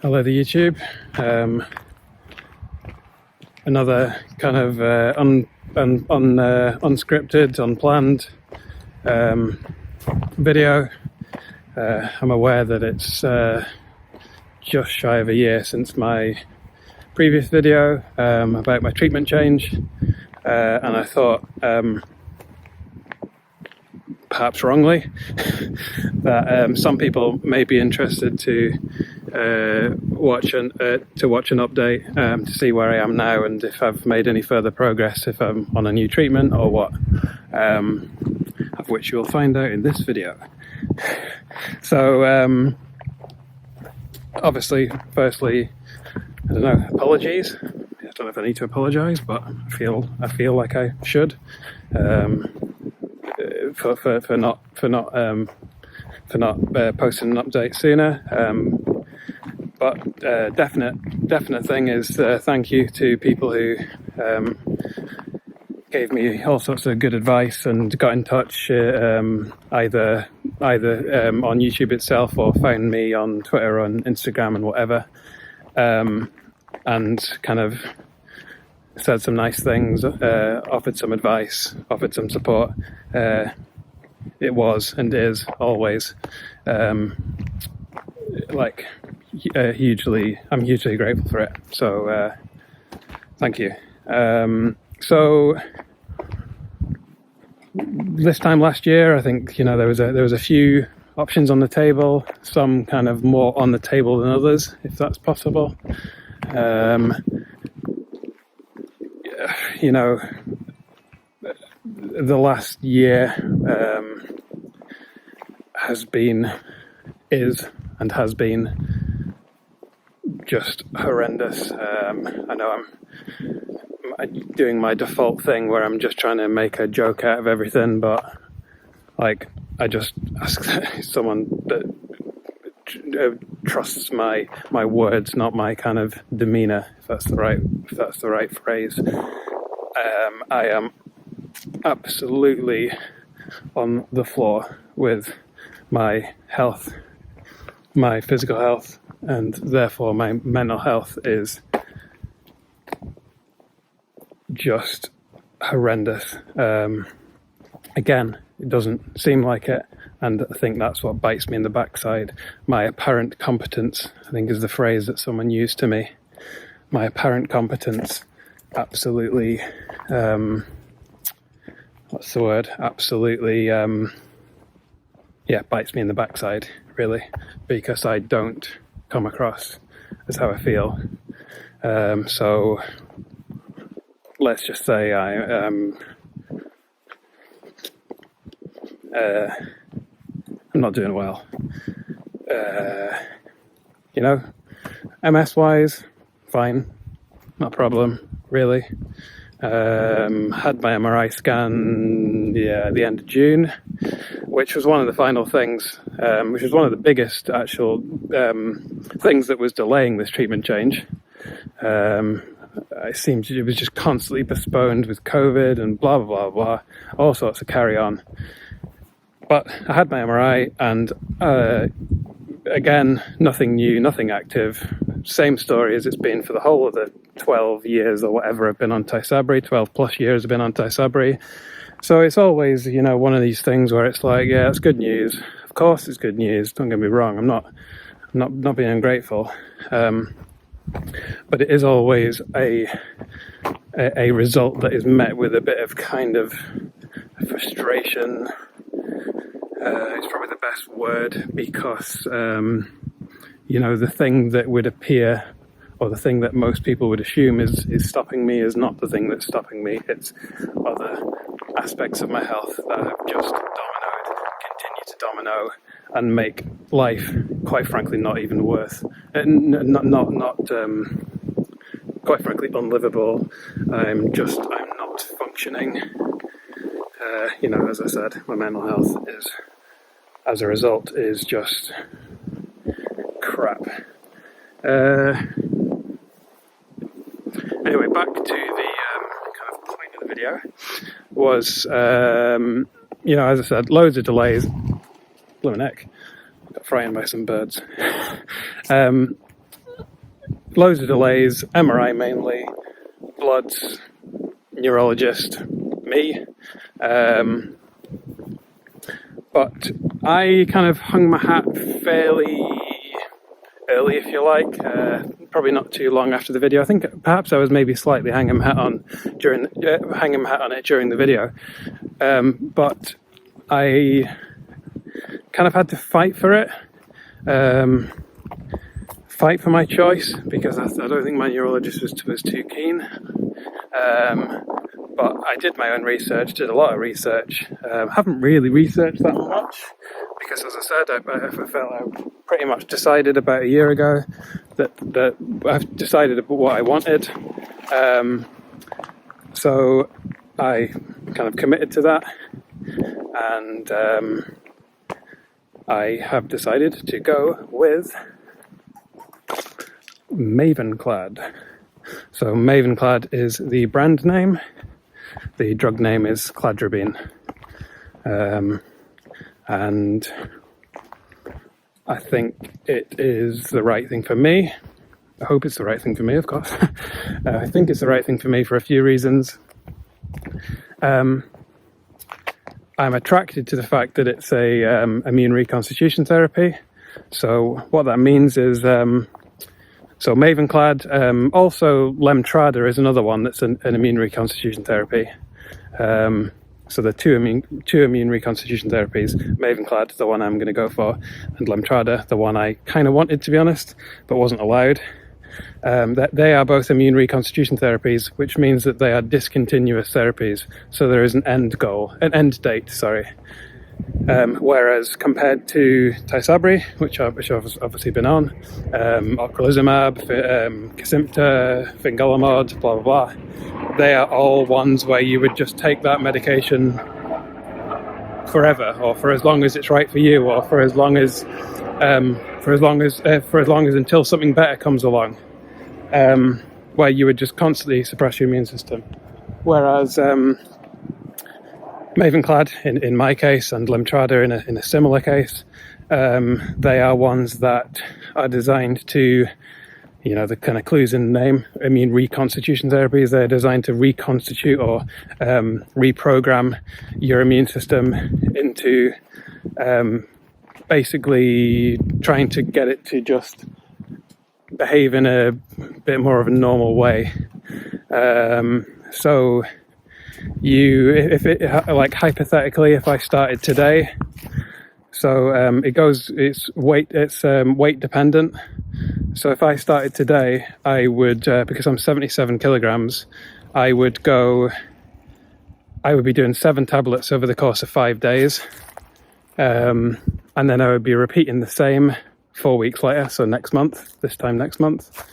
Hello, the YouTube. Another kind of unscripted, unplanned video. I'm aware that it's just shy of a year since my previous video about my treatment change, and I thought, perhaps wrongly, that some people may be interested to watch an update to see where I am now and if I've made any further progress, if I'm on a new treatment or what, of which you'll find out in this video. So obviously, firstly, I don't know, apologies. I don't know if I need to apologise, but I feel like I should for not posting an update sooner. But definite thing is thank you to people who gave me all sorts of good advice and got in touch either on YouTube itself or found me on Twitter, on Instagram and whatever, and kind of said some nice things, offered some advice, offered some support. It was and is always I'm hugely grateful for it. So thank you. So this time last year, I think there was a few options on the table, some kind of more on the table than others, if that's possible. The last year has been just horrendous. I know I'm doing my default thing where I'm just trying to make a joke out of everything, but I just ask someone that trusts my words, not my kind of demeanor, if that's the right phrase. I am absolutely on the floor with my health, my physical health, and therefore my mental health is just horrendous. Again, it doesn't seem like it, and I think that's what bites me in the backside. My apparent competence, I think, is the phrase that someone used to me. My apparent competence absolutely, what's the word? Absolutely, bites me in the backside, really, because I don't come across as how I feel. So let's just say I'm not doing well. MS-wise, fine, not a problem, really. Had my MRI scan at the end of June, which was one of the final things, which was one of the biggest actual things that was delaying this treatment change. It seemed it was just constantly postponed with COVID and blah, blah, blah, blah, all sorts of carry on. But I had my MRI and again, nothing new, nothing active. Same story as it's been for the whole of the 12 years or whatever I've been on Tysabri, 12 plus years I've been on Tysabri. So it's always, one of these things where it's like, yeah, it's good news. Of course it's good news, don't get me wrong, I'm not being ungrateful. But it is always a result that is met with a bit of kind of frustration. It's probably the best word, because the thing that would appear, or the thing that most people would assume is stopping me, is not the thing that's stopping me. It's other aspects of my health that have just continue to domino, and make life, quite frankly, not even worth, quite frankly, unlivable. I'm not functioning. As I said, my mental health is, as a result, is just crap. Anyway, back to the kind of point of the video was, as I said, loads of delays. Blooming heck, got frightened by some birds. loads of delays, MRI mainly, bloods, neurologist, me. But I kind of hung my hat fairly early, if you like, probably not too long after the video. I think perhaps I was maybe slightly hanging my hat on it during the video, but I kind of had to fight for it, fight for my choice, because I don't think my neurologist was too keen. But I did my own research, did a lot of research. Haven't really researched that much because, as I said, I felt I pretty much decided about a year ago that I've decided about what I wanted. So I kind of committed to that, and I have decided to go with Mavenclad. So Mavenclad is the brand name. The drug name is Cladribine. And I think it is the right thing for me. I hope it's the right thing for me, of course. I think it's the right thing for me for a few reasons. I'm attracted to the fact that it's a immune reconstitution therapy. So what that means is, so Mavenclad, also Lemtrada is another one that's an immune reconstitution therapy. So the two immune reconstitution therapies, Mavenclad, the one I'm going to go for, and Lemtrada, the one I kind of wanted, to be honest, but wasn't allowed. They are both immune reconstitution therapies, which means that they are discontinuous therapies. So there is an end date. Whereas compared to Tysabri, which I've obviously been on, ocrelizumab, Kesimpta, fingolimod, blah blah blah, they are all ones where you would just take that medication forever, or for as long as it's right for you, or for as long as until something better comes along, where you would just constantly suppress your immune system. Whereas Mavenclad, in my case, and Lemtrada in a similar case, they are ones that are designed to, the kind of clues in the name, immune reconstitution therapies. They're designed to reconstitute or reprogram your immune system into basically trying to get it to just behave in a bit more of a normal way. So hypothetically, if I started today, so it's weight dependent. So if I started today, I would, because I'm 77 kilograms, I would be doing 7 tablets over the course of 5 days. And then I would be repeating the same 4 weeks later, so this time next month.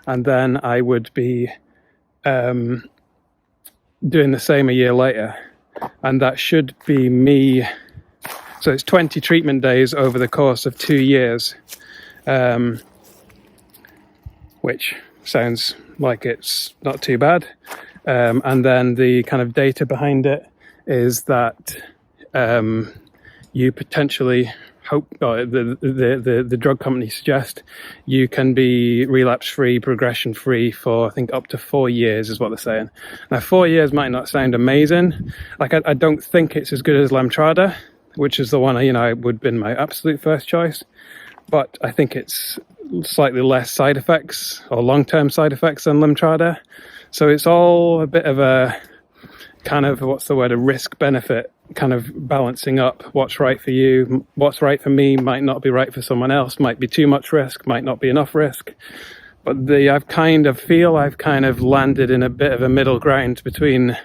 And then I would be doing the same a year later. And that should be me. So it's 20 treatment days over the course of 2 years. Which sounds like it's not too bad. And then the kind of data behind it is that you potentially hope, or the drug companies suggest, you can be relapse-free, progression-free for, I think, up to 4 years is what they're saying. Now, 4 years might not sound amazing. Like, I don't think it's as good as Lemtrada, which is the one, would have been my absolute first choice. But I think it's slightly less side effects, or long-term side effects, than Lemtrada. So it's all a bit of a kind of, a risk-benefit, kind of balancing up what's right for you. What's right for me might not be right for someone else, might be too much risk, might not be enough risk. But I've kind of landed in a bit of a middle ground between,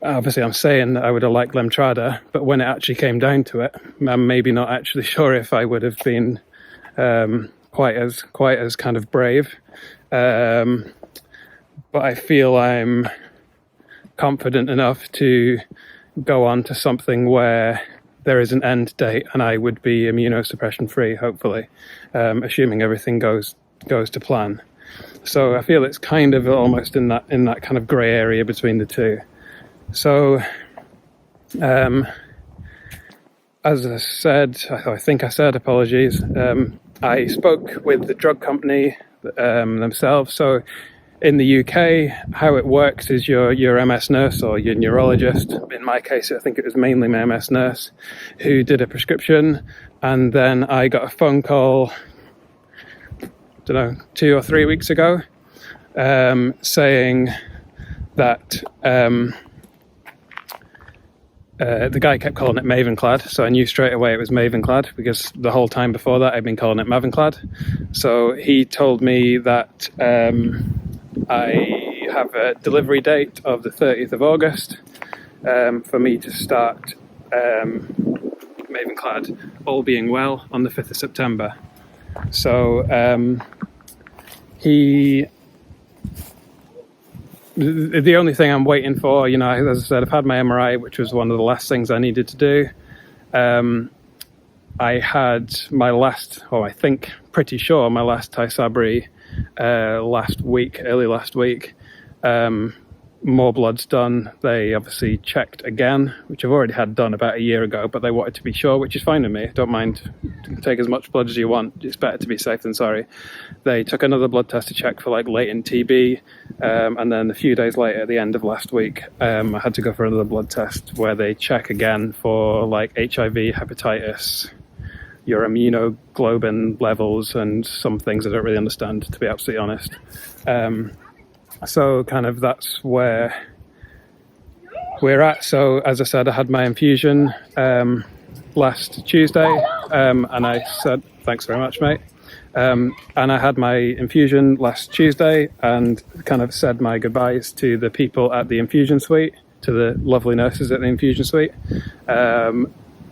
obviously I'm saying that I would have liked Lemtrada, but when it actually came down to it, I'm maybe not actually sure if I would have been quite as kind of brave. But I feel I'm confident enough to go on to something where there is an end date and I would be immunosuppression free, hopefully, assuming everything goes to plan. So I feel it's kind of almost in that kind of grey area between the two. So, as I said, I think I said, apologies, I spoke with the drug company themselves. So in the UK, how it works is your MS nurse or your neurologist, in my case I think it was mainly my MS nurse, who did a prescription, and then I got a phone call, I don't know, 2 or 3 weeks ago, saying that the guy kept calling it Mavenclad, so I knew straight away it was Mavenclad, because the whole time before that I'd been calling it Mavenclad. So he told me that I have a delivery date of the 30th of August for me to start Mavenclad, all being well, on the 5th of September. So the only thing I'm waiting for, as I said, I've had my MRI, which was one of the last things I needed to do. I had my last, I think pretty sure my last Tysabri early last week. More blood's done. They obviously checked again, which I've already had done about a year ago, but they wanted to be sure, which is fine with me. Don't mind, take as much blood as you want. It's better to be safe than sorry. They took another blood test to check for latent TB, and then a few days later, at the end of last week, I had to go for another blood test where they check again for HIV, hepatitis, your immunoglobulin levels, and some things I don't really understand, to be absolutely honest. So kind of that's where we're at. So as I said, I had my infusion last Tuesday, and I said, thanks very much, mate. And I had my infusion last Tuesday and kind of said my goodbyes to the people at the infusion suite, to the lovely nurses at the infusion suite,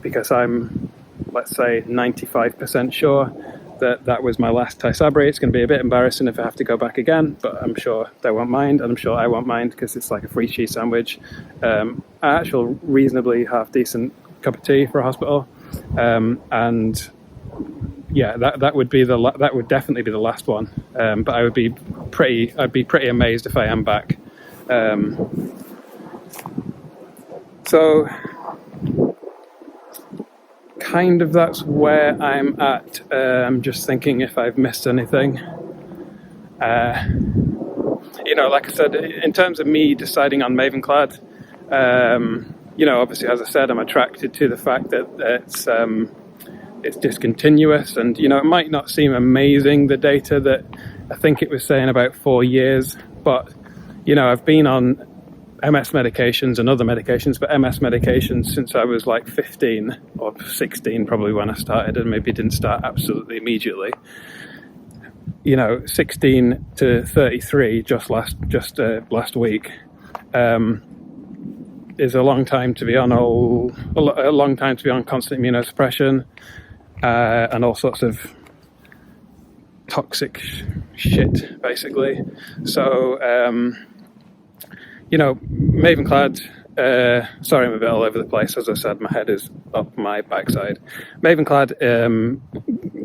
because I'm, let's say, 95% sure that was my last Tysabri. It's going to be a bit embarrassing if I have to go back again, but I'm sure they won't mind, and I'm sure I won't mind, because it's like a free cheese sandwich, an actual reasonably half decent cup of tea for a hospital, and yeah, that would definitely be the last one. But I'd be pretty amazed if I am back. So kind of that's where I'm at. I'm just thinking if I've missed anything. Like I said, in terms of me deciding on Mavenclad, obviously, as I said, I'm attracted to the fact that it's discontinuous, and it might not seem amazing, the data that I think it was saying about 4 years, but I've been on MS medications and other medications, but MS medications since I was 15 or 16 probably when I started, and maybe didn't start absolutely immediately. 16 to 33 just last week is a long time to be on a long time to be on constant immunosuppression and all sorts of toxic shit, basically. So Mavenclad, sorry I'm a bit all over the place, as I said, my head is up my backside. Mavenclad,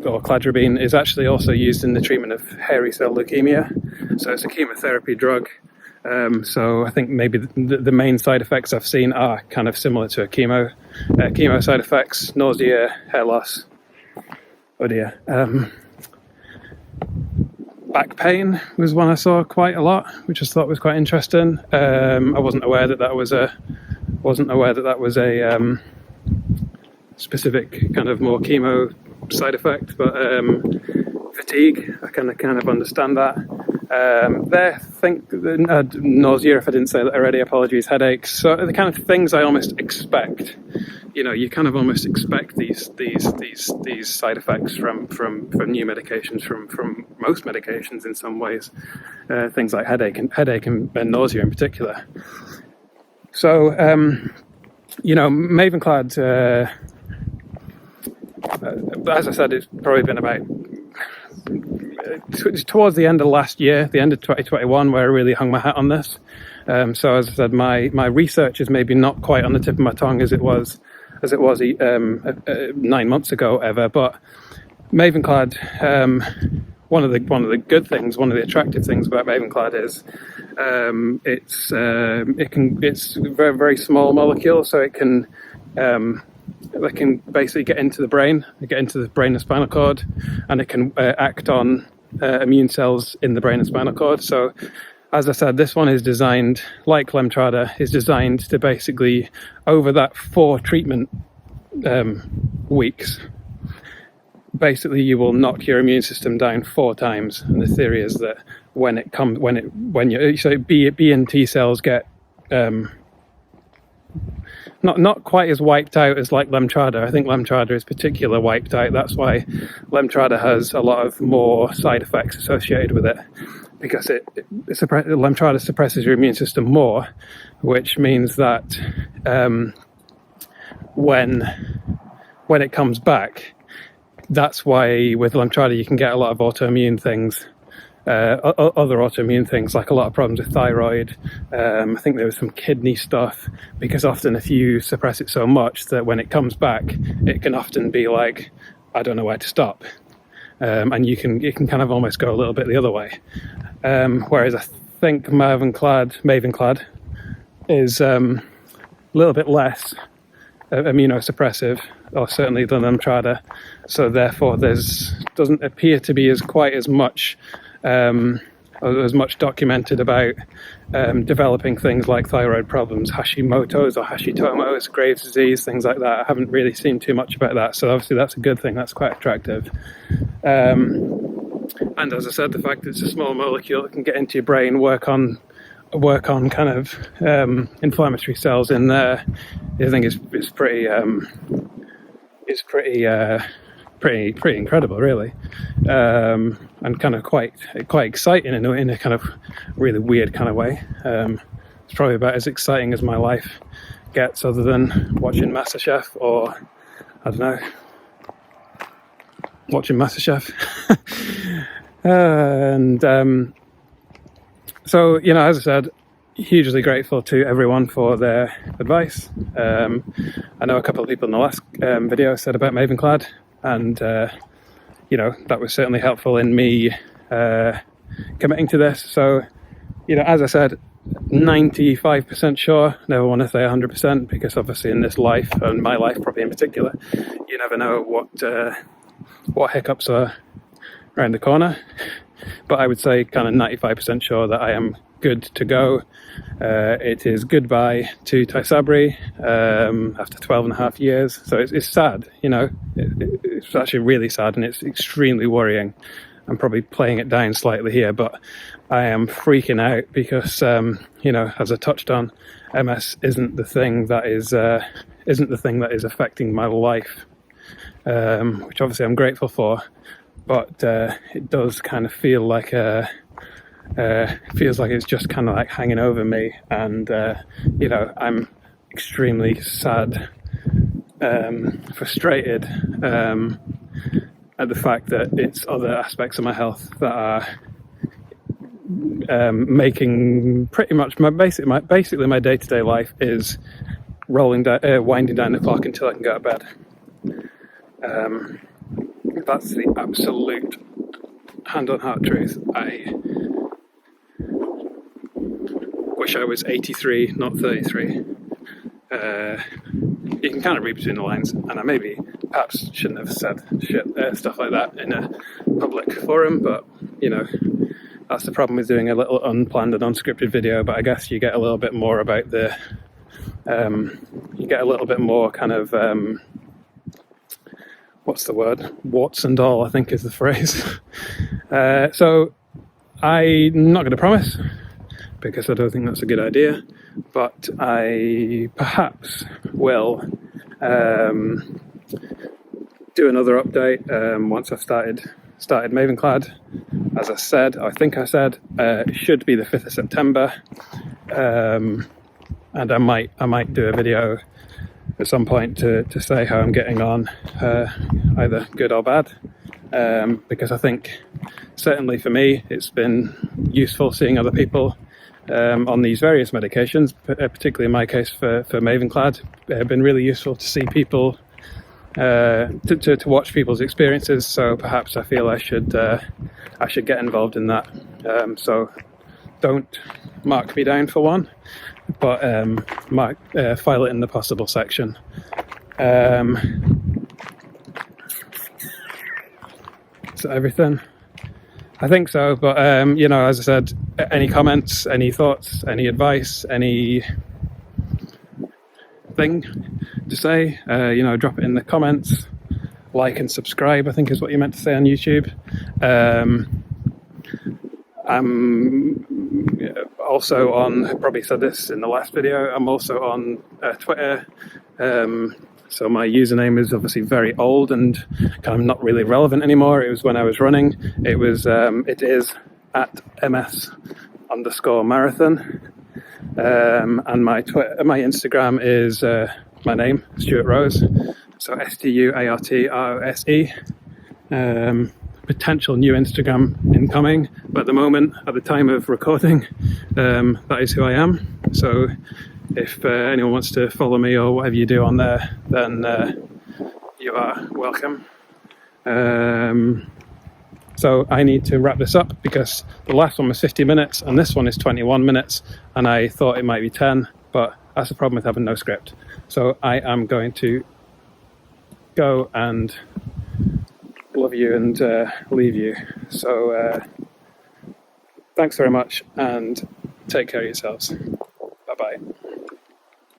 or Cladribine, is actually also used in the treatment of hairy cell leukemia, so it's a chemotherapy drug. So I think maybe the main side effects I've seen are kind of similar to a chemo side effects: nausea, hair loss, oh dear. Back pain was one I saw quite a lot, which I thought was quite interesting. I wasn't aware that was a specific kind of more chemo side effect, but fatigue, I kind of understand that. Nausea, if I didn't say that already, apologies, headaches. So the kind of things I almost expect. You kind of almost expect these side effects from new medications, from most medications in some ways. Things like headache and nausea in particular. So Mavenclad, as I said, it's probably been about towards the end of last year, the end of 2021, where I really hung my hat on this. So as I said, my research is maybe not quite on the tip of my tongue as it was 9 months ago ever, but Mavenclad, one of the good things, one of the attractive things about Mavenclad is it's a very, very small molecule, so it can that can basically get into the brain and spinal cord, and it can act on immune cells in the brain and spinal cord. So, as I said, this one is designed, like Lemtrada, is designed to basically, over that 4 treatment weeks, basically you will knock your immune system down 4 times. And the theory is that when B and T cells get not quite as wiped out as like Lemtrada. I think Lemtrada is particularly wiped out. That's why Lemtrada has a lot of more side effects associated with it, because Lemtrada suppresses your immune system more, which means that when it comes back, that's why with Lemtrada you can get a lot of autoimmune things. Other autoimmune things, like a lot of problems with thyroid. I think there was some kidney stuff, because often if you suppress it so much that when it comes back, it can often be like, I don't know where to stop. And it can kind of almost go a little bit the other way. Whereas I think Mavenclad is a little bit less immunosuppressive, or certainly than Lemtrada. So therefore doesn't appear to be quite as much documented about developing things like thyroid problems, Hashimoto's or Hashimoto's, Graves' disease, things like that. I haven't really seen too much about that, so obviously that's a good thing. That's quite attractive. And as I said, the fact that it's a small molecule that can get into your brain, work on kind of inflammatory cells in there, I think is pretty incredible, really, and kind of quite exciting in a kind of really weird kind of way. It's probably about as exciting as my life gets, other than watching MasterChef, or I don't know, watching MasterChef. So, as I said, hugely grateful to everyone for their advice. I know a couple of people in the last video said about Mavenclad, and that was certainly helpful in me committing to this. So, as I said, 95% sure. Never want to say 100%, because obviously in this life, and my life probably in particular, you never know what hiccups are around the corner. But I would say kind of 95% sure that I am good to go. It is goodbye to Tysabri after 12 and a half years. So it's sad, it's actually really sad, and it's extremely worrying. I'm probably playing it down slightly here, but I am freaking out because, as I touched on, MS isn't the thing that is affecting my life, which obviously I'm grateful for. But it does kind of feel like feels like it's just kind of like hanging over me, and I'm extremely sad, frustrated at the fact that it's other aspects of my health that are making pretty much basically my day-to-day life is winding down the clock until I can go to bed. That's the absolute hand-on-heart truth. I wish I was 83, not 33. You can kind of read between the lines, and I perhaps shouldn't have said stuff like that in a public forum, but, that's the problem with doing a little unplanned and unscripted video. But I guess you get a little bit more about you get a little bit more kind of, what's the word? Warts and all, I think is the phrase. So I'm not going to promise, because I don't think that's a good idea, but I perhaps will do another update once I've started Mavenclad. As I said, it should be the 5th of September, and I might do a video at some point to say how I'm getting on, either good or bad, because I think certainly for me it's been useful seeing other people on these various medications, particularly in my case for Mavenclad. It's been really useful to see people, to watch people's experiences. So perhaps I feel I should get involved in that. So don't mark me down for one, but file it in the possible section. Is that everything? I think so, but as I said, any comments, any thoughts, any advice, any thing to say, drop it in the comments. Like and subscribe, I think is what you meant to say on YouTube. I'm also on, I probably said this in the last video, I'm also on Twitter. So my username is obviously very old and kind of not really relevant anymore. It was when I was running. It is at ms_marathon. And my Instagram is my name, Stuart Rose. So STUARTROSE. Potential new Instagram incoming, but at the moment, at the time of recording, that is who I am. So if anyone wants to follow me or whatever you do on there, then you are welcome. So I need to wrap this up because the last one was 50 minutes and this one is 21 minutes, and I thought it might be 10, but that's the problem with having no script. So I am going to go and love you and leave you. So thanks very much and take care of yourselves.